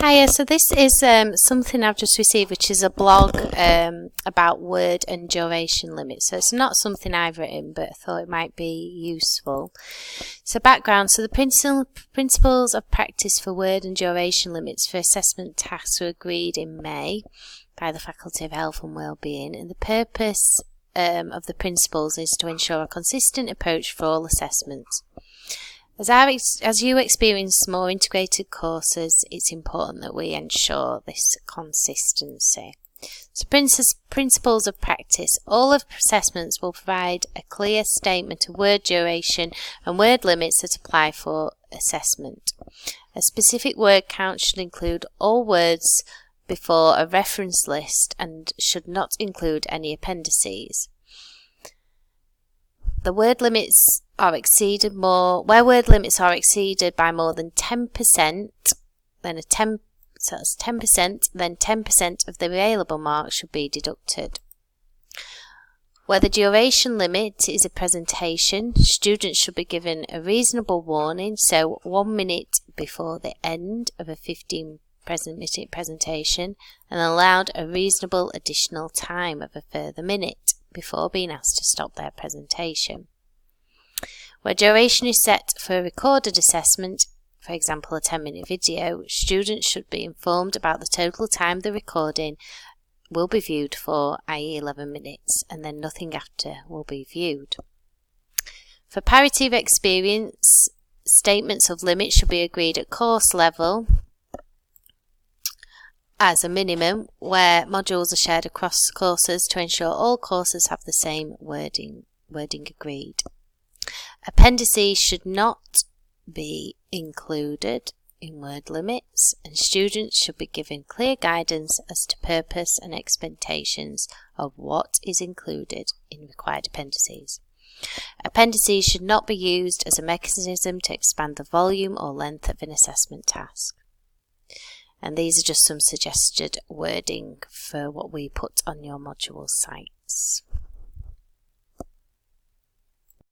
Hiya, so this is something I've just received, which is a blog about word and duration limits. So it's not something I've written, but I thought it might be useful. So background, so the principles of practice for word and duration limits for assessment tasks were agreed in May by the Faculty of Health and Wellbeing, and the purpose of the principles is to ensure a consistent approach for all assessments. As you experience more integrated courses, it's important that we ensure this consistency. So principles of practice. All of assessments will provide a clear statement of word duration and word limits that apply for assessment. A specific word count should include all words before a reference list and should not include any appendices. The word limits are exceeded where word limits are exceeded by more than 10%, then 10% of the available marks should be deducted. Where the duration limit is a presentation, students should be given a reasonable warning, so 1 minute before the end of a 15-minute presentation, and allowed a reasonable additional time of a further minute before being asked to stop their presentation. Where duration is set for a recorded assessment, for example a 10-minute video, students should be informed about the total time the recording will be viewed for, i.e. 11 minutes, and then nothing after will be viewed. For parity of experience, statements of limits should be agreed at course level as a minimum, where modules are shared across courses to ensure all courses have the same wording agreed. Appendices should not be included in word limits, and students should be given clear guidance as to purpose and expectations of what is included in required appendices. Appendices should not be used as a mechanism to expand the volume or length of an assessment task. And these are just some suggested wording for what we put on your module sites.